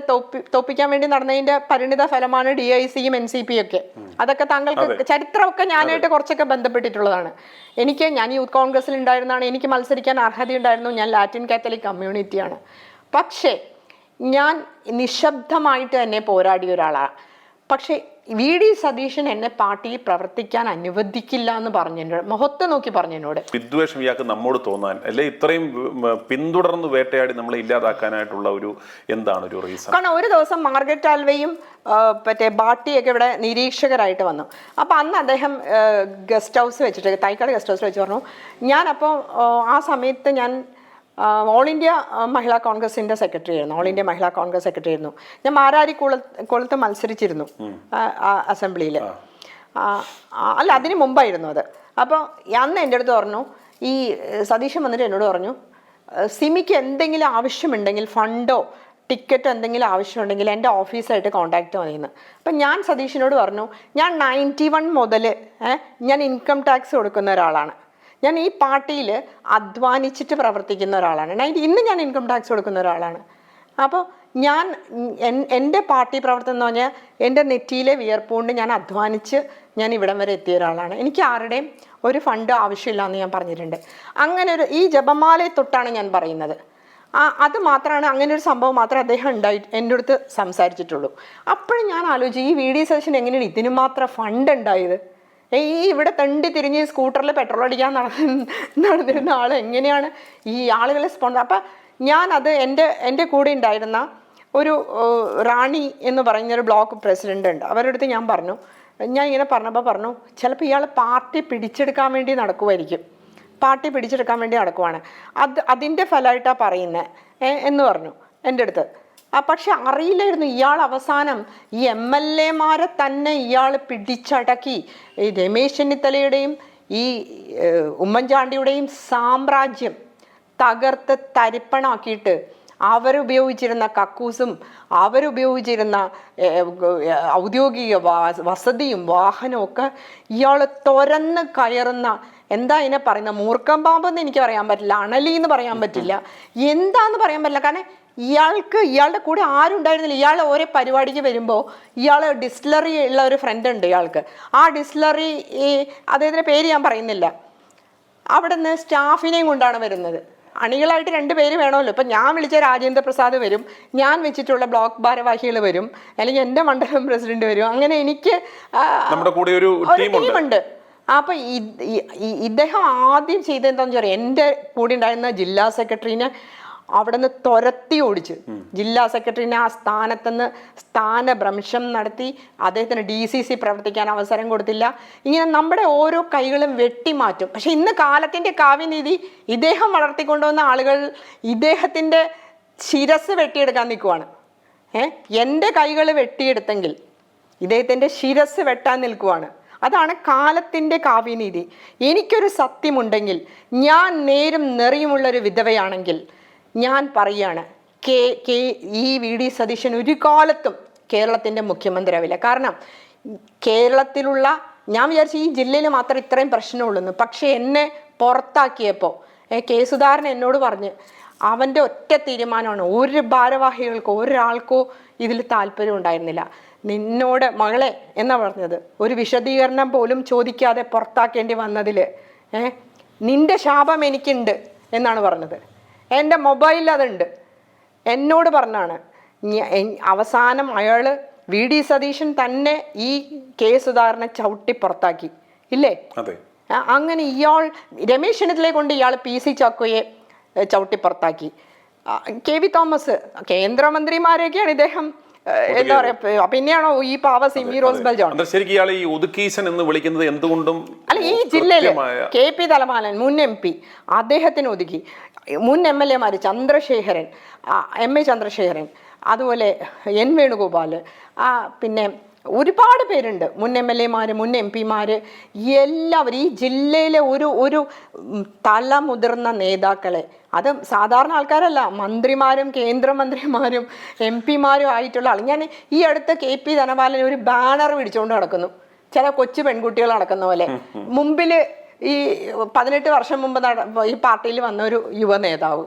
തോപ്പിക്കാൻ വേണ്ടി നടന്നതിന്റെ പരിണിത ഫലമാണ് DIC-യും NCP ഒക്കെ. അതൊക്കെ താങ്കൾക്ക് ചരിത്രമൊക്കെ ഞാനായിട്ട് കുറച്ചൊക്കെ ബന്ധപ്പെട്ടിട്ടുള്ളതാണ്. ഞാൻ യൂത്ത് കോൺഗ്രസിൽ ഉണ്ടായിരുന്നതാണ്, എനിക്ക് മത്സരിക്കാൻ അർഹതയുണ്ടായിരുന്നു. ഞാൻ ലാറ്റിൻ കാത്തലിക് കമ്മ്യൂണിറ്റിയാണ്. പക്ഷേ ഞാൻ നിശബ്ദമായിട്ട് തന്നെ പോരാടിയ ഒരാളാണ്. പക്ഷേ VD സതീശൻ എന്നെ പാർട്ടിയിൽ പ്രവർത്തിക്കാൻ അനുവദിക്കില്ല എന്ന് പറഞ്ഞു, മുഖത്ത് നോക്കി പറഞ്ഞു എന്നോട്. വിദ്വേഷം ഇയാൾക്ക് നമ്മോട് തോന്നാൻ അല്ലെ ഇത്രയും പിന്തുടർന്ന് വേട്ടയാടി നമ്മളെ ഇല്ലാതാക്കാനായിട്ടുള്ള എന്താണ് ഒരു റീസൺ? കാരണം ഒരു ദിവസം മാർഗരറ്റ് ആൽവയും മറ്റേ ബാട്ടിയൊക്കെ ഇവിടെ നിരീക്ഷകരായിട്ട് വന്നു. അപ്പം അന്ന് അദ്ദേഹം ഗസ്റ്റ് ഹൗസ് വെച്ചിട്ട്, തൈക്കാട് ഗസ്റ്റ് ഹൗസിൽ വെച്ച് പറഞ്ഞു, ഞാനപ്പോൾ ആ സമയത്ത് ഞാൻ ഓൾ ഇന്ത്യ മഹിളാ കോൺഗ്രസിന്റെ സെക്രട്ടറി ആയിരുന്നു, ഓൾ ഇന്ത്യ മഹിളാ കോൺഗ്രസ് സെക്രട്ടറി ആയിരുന്നു. ഞാൻ മാരാരി കുളത്ത് മത്സരിച്ചിരുന്നു അസംബ്ലിയിൽ. അല്ല, അതിന് മുമ്പായിരുന്നു അത്. അപ്പോൾ അന്ന് എൻ്റെ അടുത്ത് പറഞ്ഞു, ഈ സതീശൻ വന്നിട്ട് എന്നോട് പറഞ്ഞു, സിമിക്ക് എന്തെങ്കിലും ആവശ്യമുണ്ടെങ്കിൽ, ഫണ്ടോ ടിക്കറ്റോ എന്തെങ്കിലും ആവശ്യമുണ്ടെങ്കിൽ എൻ്റെ ഓഫീസായിട്ട് കോൺടാക്റ്റ് മതിയെന്ന്. അപ്പം ഞാൻ സതീശനോട് പറഞ്ഞു, ഞാൻ 91 മുതൽ ഞാൻ ഇൻകം ടാക്സ് കൊടുക്കുന്ന ഒരാളാണ്. ഞാൻ ഈ പാർട്ടിയിൽ അധ്വാനിച്ചിട്ട് പ്രവർത്തിക്കുന്ന ഒരാളാണ്. ഇന്ന് ഞാൻ ഇൻകം ടാക്സ് കൊടുക്കുന്ന ഒരാളാണ്. അപ്പോൾ എൻ്റെ പാർട്ടി പ്രവർത്തനം എന്ന് പറഞ്ഞാൽ എൻ്റെ നെറ്റിയിലെ വിയർപ്പുകൊണ്ട് ഞാൻ അധ്വാനിച്ച് ഞാൻ ഇവിടം വരെ എത്തിയ ഒരാളാണ്. എനിക്ക് ആരുടെയും ഒരു ഫണ്ട് ആവശ്യമില്ല എന്ന് ഞാൻ പറഞ്ഞിട്ടുണ്ട്. അങ്ങനെ ഈ ജപമാലയെ തൊട്ടാണ് ഞാൻ പറയുന്നത്. അത് മാത്രമാണ്, അങ്ങനെ ഒരു സംഭവം മാത്രമേ അദ്ദേഹം എൻ്റെ അടുത്ത് സംസാരിച്ചിട്ടുള്ളൂ. അപ്പോഴും ഞാൻ ആലോചിച്ചു, ഈ VD സതീശൻ എങ്ങനെയാണ് ഇതിന് മാത്രം ഫണ്ട് ഉണ്ടായത്? ഇവിടെ തണ്ടി തിരിഞ്ഞ് സ്കൂട്ടറിൽ പെട്രോൾ അടിക്കാൻ നടന്നിരുന്ന ആൾ എങ്ങനെയാണ് ഈ ആളുകളെ സ്പോൺസർ? അപ്പം ഞാനത് എൻ്റെ കൂടെ ഉണ്ടായിരുന്ന ഒരു റാണി എന്ന് പറയുന്നൊരു ബ്ലോക്ക് പ്രസിഡന്റ് ഉണ്ട്, അവരുടെ അടുത്ത് ഞാൻ പറഞ്ഞു, ഞാൻ ഇങ്ങനെ പറഞ്ഞപ്പോൾ പറഞ്ഞു, ചിലപ്പോൾ ഇയാൾ പാർട്ടി പിടിച്ചെടുക്കാൻ വേണ്ടി നടക്കുമായിരിക്കും, പാർട്ടി പിടിച്ചെടുക്കാൻ വേണ്ടി നടക്കുവാണ്, അതിൻ്റെ ഫലമായിട്ടാണ് പറയുന്നത് എന്ന് പറഞ്ഞു എൻ്റെ അടുത്ത്. പക്ഷെ അറിയില്ലായിരുന്നു, ഇയാൾ അവസാനം ഈ MLA-മാരെ തന്നെ ഇയാൾ പിടിച്ചടക്കി ഈ രമേശ് ചെന്നിത്തലയുടെയും ഈ ഉമ്മൻചാണ്ടിയുടെയും സാമ്രാജ്യം തകർത്ത് തരിപ്പണാക്കിയിട്ട് അവരുപയോഗിച്ചിരുന്ന കക്കൂസും അവരുപയോഗിച്ചിരുന്ന ഔദ്യോഗിക വസതിയും വാഹനവും ഒക്കെ ഇയാൾ തുരന്ന് കയറുന്ന, എന്താ ഇതിനെ പറയുന്ന, മൂർഖം പാമ്പെന്ന് എനിക്ക് പറയാൻ പറ്റില്ല, അണലി എന്ന് പറയാൻ പറ്റില്ല, എന്താന്ന് പറയാൻ പറ്റില്ല. കാരണം ഇയാളുടെ കൂടെ ആരും ഉണ്ടായിരുന്നില്ല. ഇയാൾ ഓരോ പരിപാടിക്ക് വരുമ്പോൾ ഇയാൾ ഡിസ്റ്റിലറി ഉള്ള ഒരു ഫ്രണ്ട് ഉണ്ട് ഇയാൾക്ക്. ആ ഡിസ്റ്റിലറി, അദ്ദേഹത്തിൻ്റെ പേര് ഞാൻ പറയുന്നില്ല, അവിടെ നിന്ന് സ്റ്റാഫിനെയും കൊണ്ടാണ് വരുന്നത്. അണികളായിട്ട് 2 പേര് വേണമല്ലോ. ഇപ്പം ഞാൻ വിളിച്ച രാജേന്ദ്ര പ്രസാദ് വരും, ഞാൻ വെച്ചിട്ടുള്ള ബ്ലോക്ക് ഭാരവാഹികൾ വരും, അല്ലെങ്കിൽ എൻ്റെ മണ്ഡലം പ്രസിഡന്റ് വരും. അങ്ങനെ എനിക്ക് ഒരു ടീമുണ്ട്. അപ്പം ഇദ്ദേഹം ആദ്യം ചെയ്തെന്താണെന്ന് വെച്ചാൽ, എൻ്റെ കൂടെ ഉണ്ടായിരുന്ന ജില്ലാ സെക്രട്ടറിനെ അവിടെ നിന്ന് തുരത്തി ഓടിച്ച്, ജില്ലാ സെക്രട്ടറിനെ ആ സ്ഥാനത്തുനിന്ന് സ്ഥാനഭ്രംശം നടത്തി, അദ്ദേഹത്തിന് DCC പ്രവർത്തിക്കാൻ അവസരം കൊടുത്തില്ല. ഇങ്ങനെ നമ്മുടെ ഓരോ കൈകളും വെട്ടിമാറ്റും. പക്ഷെ ഇന്ന് കാലത്തിൻ്റെ കാവ്യനീതി, ഇദ്ദേഹം വളർത്തിക്കൊണ്ടുവന്ന ആളുകൾ ഇദ്ദേഹത്തിൻ്റെ ശിരസ് വെട്ടിയെടുക്കാൻ നിൽക്കുവാണ്. എൻ്റെ കൈകൾ വെട്ടിയെടുത്തെങ്കിൽ ഇദ്ദേഹത്തിൻ്റെ ശിരസ് വെട്ടാൻ നിൽക്കുവാണ്. അതാണ് കാലത്തിൻ്റെ കാവ്യനീതി. എനിക്കൊരു സത്യമുണ്ടെങ്കിൽ, ഞാൻ നേരും നെറിയുമുള്ളൊരു വിധവയാണെങ്കിൽ ഞാൻ പറയാണ്, ഈ VD സതീശൻ ഒരു കാലത്തും കേരളത്തിൻ്റെ മുഖ്യമന്ത്രി ആവില്ല. കാരണം കേരളത്തിലുള്ള, ഞാൻ വിചാരിച്ചു ഈ ജില്ലയിൽ മാത്രം ഇത്രയും പ്രശ്നമുള്ളൂ. പക്ഷേ എന്നെ പുറത്താക്കിയപ്പോൾ സുധാകരൻ എന്നോട് പറഞ്ഞ്, അവൻ്റെ ഒറ്റ തീരുമാനമാണ്, ഒരു ഭാരവാഹികൾക്കോ ഒരാൾക്കോ ഇതിൽ താല്പര്യം ഉണ്ടായിരുന്നില്ല. നിന്നോട് മകളെ എന്നാ പറഞ്ഞത്, ഒരു വിശദീകരണം പോലും ചോദിക്കാതെ പുറത്താക്കേണ്ടി വന്നതിൽ നിന്റെ ശാപം എനിക്കുണ്ട് എന്നാണ് പറഞ്ഞത്. എൻ്റെ മൊബൈലിൽ അതുണ്ട്, എന്നോട് പറഞ്ഞാണ്. അവസാനം അയാൾ VD സതീശൻ തന്നെ ഈ സുധാകരനെ ചവിട്ടി പുറത്താക്കി ഇല്ലേ? അങ്ങനെ ഇയാൾ രമേശ് ചെന്നിത്തലയെ കൊണ്ട് ഇയാൾ PC ചാക്കോയെ ചവിട്ടി പുറത്താക്കി. KV തോമസ്, കേന്ദ്രമന്ത്രിമാരെയൊക്കെയാണ് ഇദ്ദേഹം എന്താ പറയാ, പിന്നെയാണോ ഈ പാവ സിമി റോസ് ബെൽജോൺ ശരിക്കും ഇയാൾ ഈ ഒതുക്കീസൻ എന്ന് വിളിക്കുന്നത് എന്തുകൊണ്ടും? അല്ല, ഈ ജില്ലയില് KP തലമാലൻ മുൻ MP, അദ്ദേഹത്തിന് ഒതുക്കി. മുൻ MLA-മാര് ചന്ദ്രശേഖരൻ, MA ചന്ദ്രശേഖരൻ, അതുപോലെ എൻ വേണുഗോപാൽ, പിന്നെ ഒരുപാട് പേരുണ്ട്, മുൻ MLA-മാർ, മുൻ MP-മാർ, എല്ലാവരും ഈ ജില്ലയിലെ ഒരു മുതിർന്ന നേതാക്കളെ, അത് സാധാരണ ആൾക്കാരല്ല, മന്ത്രിമാരും കേന്ദ്രമന്ത്രിമാരും MP-മാരും ആയിട്ടുള്ള ആൾ. ഞാൻ ഈ അടുത്ത് KP ധനപാലൻ ഒരു ബാനർ പിടിച്ചുകൊണ്ട് നടക്കുന്നു, ചില കൊച്ചു പെൺകുട്ടികൾ നടക്കുന്ന പോലെ. മുമ്പിൽ ഈ 18 വർഷം മുമ്പ് ഈ പാർട്ടിയിൽ വന്ന ഒരു യുവ നേതാവ്.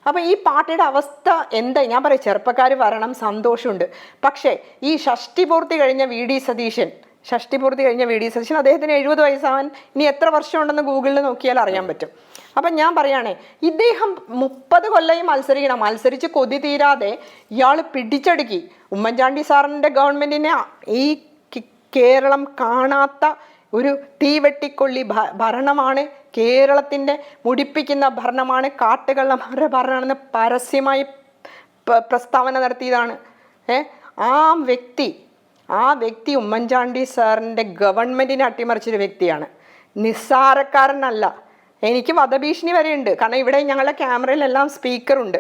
അപ്പം ഈ പാർട്ടിയുടെ അവസ്ഥ എന്താ? ഞാൻ പറയും, ചെറുപ്പക്കാർ വരണം, സന്തോഷമുണ്ട്. പക്ഷേ ഈ ഷഷ്ടിപൂർത്തി കഴിഞ്ഞ വി ഡി സതീശൻ അദ്ദേഹത്തിന് 70 വയസ്സാവാൻ ഇനി എത്ര വർഷം ഉണ്ടെന്ന് ഗൂഗിളിൽ നോക്കിയാൽ അറിയാൻ പറ്റും. അപ്പം ഞാൻ പറയുകയാണേ, ഇദ്ദേഹം 30 കൊല്ലം മത്സരിച്ച് കൊതി തീരാതെ ഇയാൾ പിടിച്ചടുക്കി. ഉമ്മൻചാണ്ടി സാറിൻ്റെ ഗവൺമെൻറ്റിനെ ഈ കേരളം കാണാത്ത ഒരു തീവെട്ടിക്കൊള്ളി ഭരണമാണ്, കേരളത്തിൻ്റെ മുടിപ്പിക്കുന്ന ഭരണമാണ്, കാട്ടുകള്ളന്മാരുടെ ഭരണമാണെന്ന് പരസ്യമായി പ്രസ്താവന നടത്തിയതാണ്. ആ വ്യക്തി ഉമ്മൻചാണ്ടി സാറിൻ്റെ ഗവൺമെൻറ്റിനെ അട്ടിമറിച്ചൊരു വ്യക്തിയാണ്, നിസ്സാരക്കാരനല്ല. എനിക്ക് വധഭീഷണി വരെയുണ്ട്, കാരണം ഇവിടെ ഞങ്ങളുടെ ക്യാമറയിലെല്ലാം സ്പീക്കറുണ്ട്.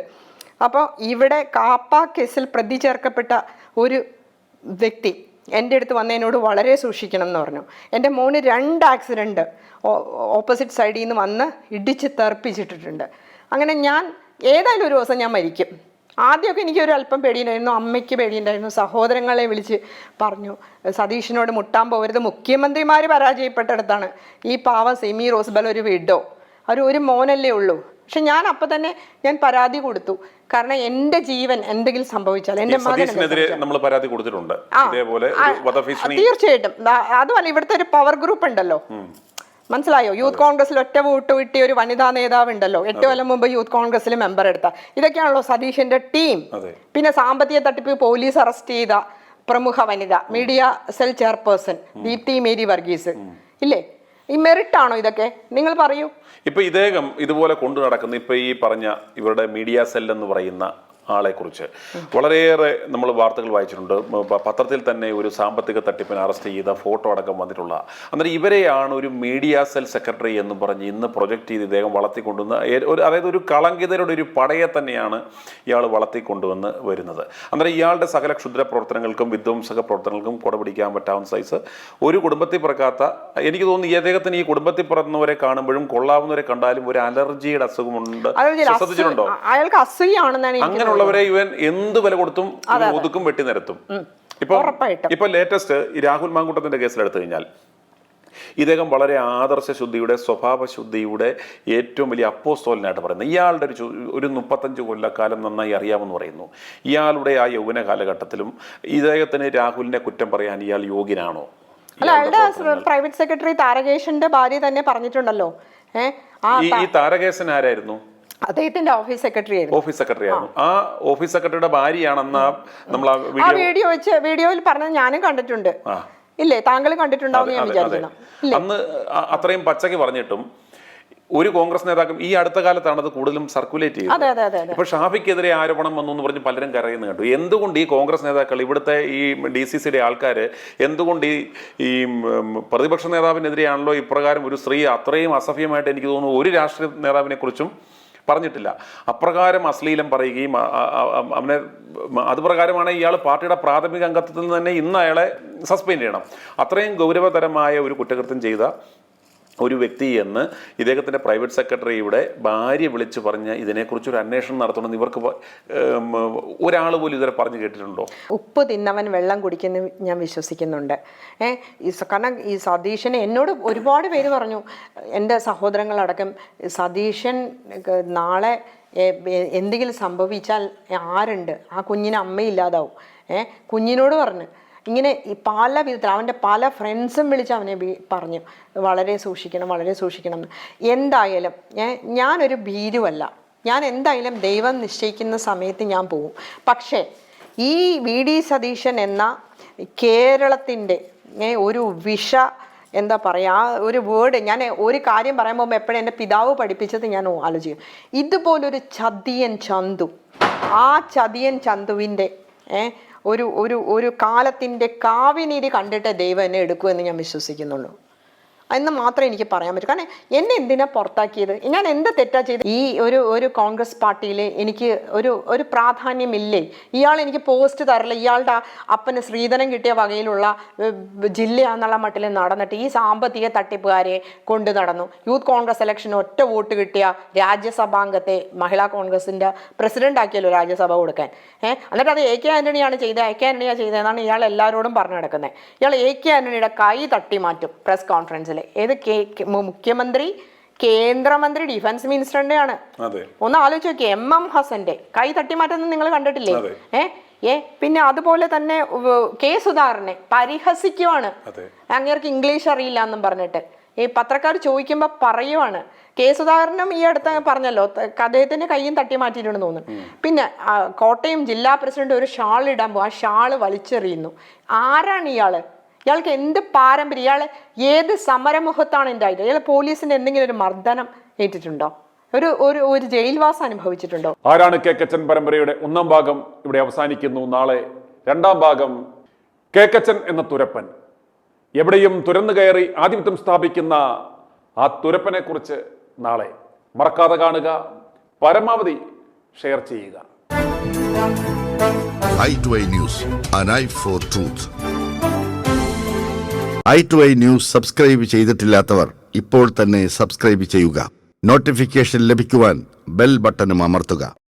അപ്പോൾ ഇവിടെ കാപ്പ കേസിൽ പ്രതി ചേർക്കപ്പെട്ട ഒരു വ്യക്തി എൻ്റെ അടുത്ത് വന്ന് എന്നോട് വളരെ സൂക്ഷിക്കണം എന്ന് പറഞ്ഞു. എൻ്റെ മോന് 2 ആക്സിഡൻറ്റ് ഓപ്പോസിറ്റ് സൈഡിൽ നിന്ന് വന്ന് ഇടിച്ച് തെറിപ്പിച്ചിട്ടിട്ടുണ്ട്. അങ്ങനെ ഞാൻ ഏതായാലും ഒരു ദിവസം ഞാൻ മരിക്കും. ആദ്യമൊക്കെ എനിക്ക് ഒരു അല്പം പേടിയുണ്ടായിരുന്നു, അമ്മയ്ക്ക് പേടിയുണ്ടായിരുന്നു. സഹോദരങ്ങളെ വിളിച്ച് പറഞ്ഞു, സതീഷിനോട് മുട്ടാൻ പോകരുത്. മുഖ്യമന്ത്രിമാർ പരാജയപ്പെട്ടിടത്താണ് ഈ പാവം സെമി റോസ്ബൽ ഒരു വിഡോ, ഒരു മോനല്ലേ ഉള്ളൂ. പക്ഷെ ഞാൻ അപ്പം തന്നെ പരാതി കൊടുത്തു. കാരണം എൻ്റെ ജീവൻ എന്തെങ്കിലും സംഭവിച്ചാൽ എൻ്റെ മകനെതിരെ നമ്മൾ പരാതി കൊടുത്തിട്ടുണ്ട്. തീർച്ചയായിട്ടും. അതുമല്ല, ഇവിടുത്തെ ഒരു പവർ ഗ്രൂപ്പ് ഉണ്ടല്ലോ, മനസ്സിലായോ? യൂത്ത് കോൺഗ്രസിൽ ഒറ്റ വോട്ട് കിട്ടിയ ഒരു വനിതാ നേതാവ് ഉണ്ടല്ലോ, 8 കൊല്ലം മുമ്പ് യൂത്ത് കോൺഗ്രസിൽ മെമ്പർ എടുത്ത. ഇതൊക്കെയാണല്ലോ സതീഷിന്റെ ടീം. പിന്നെ സാമ്പത്തിക തട്ടിപ്പ് പോലീസ് അറസ്റ്റ് ചെയ്ത പ്രമുഖ വനിത, media cell chairperson Deepti Mary Varghese ഇല്ലേ? ഈ മെറിറ്റ് ആണോ ഇതൊക്കെ? നിങ്ങൾ പറയൂ. ഇപ്പൊ ഇദ്ദേഹം ഇതുപോലെ കൊണ്ടു നടക്കുന്ന ഇപ്പൊ ഈ പറഞ്ഞ ഇവരുടെ മീഡിയ സെൽ എന്ന് പറയുന്ന ആളെക്കുറിച്ച് വളരെയേറെ നമ്മൾ വാർത്തകൾ വായിച്ചിട്ടുണ്ട്. പത്രത്തിൽ തന്നെ ഒരു സാമ്പത്തിക തട്ടിപ്പിന് അറസ്റ്റ് ചെയ്ത ഫോട്ടോ അടക്കം വന്നിട്ടുള്ള. അന്നേരം ഇവരെയാണ് ഒരു മീഡിയ സെൽ സെക്രട്ടറി എന്ന് പറഞ്ഞ് ഇന്ന് പ്രൊജക്റ്റ് ചെയ്ത് ഇദ്ദേഹം വളർത്തിക്കൊണ്ടുവന്ന് അതായത് ഒരു കളങ്കിതരുടെ ഒരു പടയെ തന്നെയാണ് ഇയാൾ വളർത്തിക്കൊണ്ടുവന്ന് വരുന്നത്. അന്നേരം ഇയാളുടെ സകല ക്ഷുദ്ര പ്രവർത്തനങ്ങൾക്കും വിധ്വംസക പ്രവർത്തനങ്ങൾക്കും കുടപിടിക്കാൻ പറ്റാവുന്ന സൈസ് ഒരു കുടുംബത്തിൽ പിറക്കാത്ത, എനിക്ക് തോന്നുന്നു ഇദ്ദേഹത്തിന് ഈ കുടുംബത്തിൽ പിറന്നവരെ കാണുമ്പോഴും കൊള്ളാവുന്നവരെ കണ്ടാലും ഒരു അലർജിയുടെ അസുഖമുണ്ട്. ശ്രദ്ധിച്ചിട്ടുണ്ടോ? അയാൾക്ക് അസൂയാണെന്നാണ്. അങ്ങനെ ഉള്ളവരെ ഇവൻ എന്ത് വില കൊടുത്തും ഒതുക്കും, വെട്ടി നിരത്തും. ഇപ്പൊ ലേറ്റസ്റ്റ് ഈ രാഹുൽ മാങ്കൂട്ടത്തിന്റെ കേസിൽ എടുത്തു കഴിഞ്ഞാൽ ഇദ്ദേഹം വളരെ ആദർശ ശുദ്ധിയുടെ, സ്വഭാവ ശുദ്ധിയുടെ ഏറ്റവും വലിയ അപ്പോസ്തോലനായിട്ട് പറയുന്നത്. ഇയാളുടെ ഒരു 35 കൊല്ലക്കാലം നന്നായി അറിയാമെന്ന് പറയുന്നു. ഇയാളുടെ ആ യൗവന കാലഘട്ടത്തിലും ഇദ്ദേഹത്തിന് രാഹുലിനെ കുറ്റം പറയാൻ ഇയാൾ യോഗ്യനാണോ? അല്ല, അയാളുടെ പ്രൈവറ്റ് സെക്രട്ടറി താരകേശന്റെ ഭാര്യ തന്നെ പറഞ്ഞിട്ടുണ്ടല്ലോ. ഈ താരകേശൻ ആരായിരുന്നു? അദ്ദേഹത്തിന്റെ ഓഫീസ് സെക്രട്ടറി ആയിരുന്നു. ആ ഓഫീസ് സെക്രട്ടറിയുടെ ഭാര്യയാണെന്ന് നമ്മൾ വീഡിയോയിൽ പറഞ്ഞത് ഞാനും കണ്ടിട്ടുണ്ട്. ഇല്ലേ? താങ്കൾ കണ്ടിട്ടുണ്ടാവും ഞാൻ വിചാരിക്കുന്നു. അന്ന് അത്രയും പച്ചക്ക് പറഞ്ഞിട്ടും ഒരു കോൺഗ്രസ് നേതാക്കൾ ഈ അടുത്ത കാലത്താണ് അത് കൂടുതലും സർക്കുലേറ്റ് ചെയ്തത്. ഇപ്പൊ ഷാഫിക്കെതിരെ ആരോപണം വന്നു എന്ന് പറഞ്ഞ് പലരും കരയുന്നു കണ്ടു. എന്തുകൊണ്ട് ഈ കോൺഗ്രസ് നേതാക്കൾ, ഇവിടുത്തെ ഈ DCCയുടെ ആൾക്കാർ എന്തുകൊണ്ട് ഈ പ്രതിപക്ഷ നേതാവിനെതിരെയാണല്ലോ ഇപ്രകാരം ഒരു സ്ത്രീ അത്രയും അസഭ്യമായിട്ട് എനിക്ക് തോന്നുന്നു ഒരു രാഷ്ട്രീയ നേതാവിനെ കുറിച്ചും പറഞ്ഞിട്ടില്ല. അപ്രകാരം അശ്ലീലം പറയുകയും അവനെ അതുപ്രകാരമാണ് ഇയാൾ പാർട്ടിയുടെ പ്രാഥമിക അംഗത്വത്തിൽ നിന്ന് തന്നെ ഇന്ന് അയാളെ സസ്പെൻഡ് ചെയ്യണം. അത്രയും ഗൗരവതരമായ ഒരു കുറ്റകൃത്യം ചെയ്ത ഒരു വ്യക്തി എന്ന് ഇദ്ദേഹത്തിൻ്റെ പ്രൈവറ്റ് സെക്രട്ടറിയുടെ ഭാര്യ വിളിച്ച് പറഞ്ഞ് ഇതിനെക്കുറിച്ചൊരു അന്വേഷണം നടത്തണമെന്ന് ഇവർക്ക് ഒരാൾ പോലും ഇതുവരെ പറഞ്ഞു കേട്ടിട്ടുണ്ടോ? ഉപ്പ് തിന്നവൻ വെള്ളം കുടിക്കുന്ന ഞാൻ വിശ്വസിക്കുന്നുണ്ട്. കാരണം ഈ സതീശനെ എന്നോട് ഒരുപാട് പേര് പറഞ്ഞു, എൻ്റെ സഹോദരങ്ങളടക്കം, സതീശൻ നാളെ എന്തെങ്കിലും സംഭവിച്ചാൽ ആരുണ്ട്? ആ കുഞ്ഞിന് അമ്മയില്ലാതാവും. കുഞ്ഞിനോട് പറഞ്ഞു ഇങ്ങനെ പല വിധത്തിൽ അവൻ്റെ പല ഫ്രണ്ട്സും വിളിച്ച് അവനെ പറഞ്ഞു വളരെ സൂക്ഷിക്കണം. എന്തായാലും ഞാനൊരു ഭീരുവല്ല, ഞാൻ എന്തായാലും ദൈവം നിശ്ചയിക്കുന്ന സമയത്ത് ഞാൻ പോകും. പക്ഷേ ഈ VD സതീശൻ എന്ന കേരളത്തിൻ്റെ ഒരു എന്താ പറയുക, ആ ഒരു വേർഡ്, ഞാൻ ഒരു കാര്യം പറയാൻ പോകുമ്പോൾ എപ്പോഴും എൻ്റെ പിതാവ് പഠിപ്പിച്ചത് ഞാൻ ആലോചിക്കും. ഇതുപോലൊരു ചതിയൻ ചന്തു, ആ ചതിയൻ ചന്തുവിൻ്റെ ഒരു കാലത്തിൻ്റെ കാവിനീതി കണ്ടിട്ട് ദൈവം എന്നെ എടുക്കുമെന്ന് ഞാൻ വിശ്വസിക്കുന്നുള്ളൂ. എന്ന് മാത്രമേ എനിക്ക് പറയാൻ പറ്റൂ. കാരണം എന്നെ എന്തിനാ പുറത്താക്കിയത്, ഞാൻ എന്ത് തെറ്റാ ചെയ്ത്? ഈ ഒരു കോൺഗ്രസ് പാർട്ടിയിൽ എനിക്ക് ഒരു പ്രാധാന്യമില്ലേ? ഇയാൾ എനിക്ക് പോസ്റ്റ് തരില്ല, ഇയാളുടെ അപ്പന് ശ്രീധരൻ കിട്ടിയ വകയിലുള്ള ജില്ലയാന്നുള്ള മട്ടിൽ നടന്നിട്ട് ഈ സാമ്പത്തിക തട്ടിപ്പുകാരെ കൊണ്ടു നടന്നു. യൂത്ത് കോൺഗ്രസ് ഇലക്ഷന് ഒറ്റ വോട്ട് കിട്ടിയ രാജ്യസഭാംഗത്തെ മഹിളാ കോൺഗ്രസിന്റെ പ്രസിഡന്റ് ആക്കിയല്ലോ രാജ്യസഭ കൊടുക്കാൻ. എന്നിട്ട് അത് AK ആന്റണിയാണ് ചെയ്തതെന്നാണ് ഇയാൾ എല്ലാവരോടും പറഞ്ഞു നടക്കുന്നത്. ഇയാൾ AK ആന്റണിയുടെ കൈ തട്ടി മാറ്റും പ്രസ് കോൺഫറൻസിൽ. ഏത് മുഖ്യമന്ത്രി, കേന്ദ്രമന്ത്രി, ഡിഫൻസ് മിനിസ്റ്ററിന്റെയാണ്. ഒന്ന് ആലോചിച്ച് നോക്കിയേ, MM ഹസന്റെ കൈ തട്ടി മാറ്റുന്നത് നിങ്ങൾ കണ്ടിട്ടില്ലേ? പിന്നെ അതുപോലെ തന്നെ K സുധാകരനെ പരിഹസിക്കുവാണ്, അങ്ങേർക്ക് ഇംഗ്ലീഷ് അറിയില്ല എന്നും പറഞ്ഞിട്ട്. ഈ പത്രക്കാർ ചോദിക്കുമ്പോൾ പറയുവാണ്. K സുധാകരനും ഈ അടുത്ത് പറഞ്ഞല്ലോ അദ്ദേഹത്തിന്റെ കൈയും തട്ടി മാറ്റിയിട്ടുണ്ടെന്ന് തോന്നുന്നു. പിന്നെ കോട്ടയം ജില്ലാ പ്രസിഡന്റ് ഒരു ഷാൾ ഇടാൻ പോകും, ആ ഷാള് വലിച്ചെറിയുന്നു. ആരാണ് ഇയാള്? ഇയാൾക്ക് എന്ത് പാരമ്പര്യം? ഇയാൾ ഏത് സമരമുഖത്താണ് ഉണ്ടായത്? ഇയാൾ പോലീസിന്റെ എന്തെങ്കിലും ഒരു മർദ്ദനം ഏറ്റിട്ടുണ്ടോ? ഒരു ജയിൽവാസം അനുഭവിച്ചിട്ടുണ്ടോ? ആരാണ് കേക്കച്ചൻ പരമ്പരയുടെ 1-ാം ഭാഗം ഇവിടെ അവസാനിക്കുന്നു. നാളെ 2-ാം ഭാഗം കേക്കച്ചൻ എന്ന തുരപ്പൻ എവിടെയും തുരന്നു കയറി ആധിപത്യം സ്ഥാപിക്കുന്ന ആ തുരപ്പനെ കുറിച്ച് നാളെ മറക്കാതെ കാണുക, പരമാവധി ഷെയർ ചെയ്യുക. i2i News, an eye for truth. i2i News subscribe ചെയ്തിട്ടില്ലാത്തവർ ഇപ്പോൾ തന്നെ സബ്സ്ക്രൈബ് ചെയ്യുക. നോട്ടിഫിക്കേഷൻ ലഭിക്കുവാൻ ബെൽ ബട്ടണും അമർത്തുക.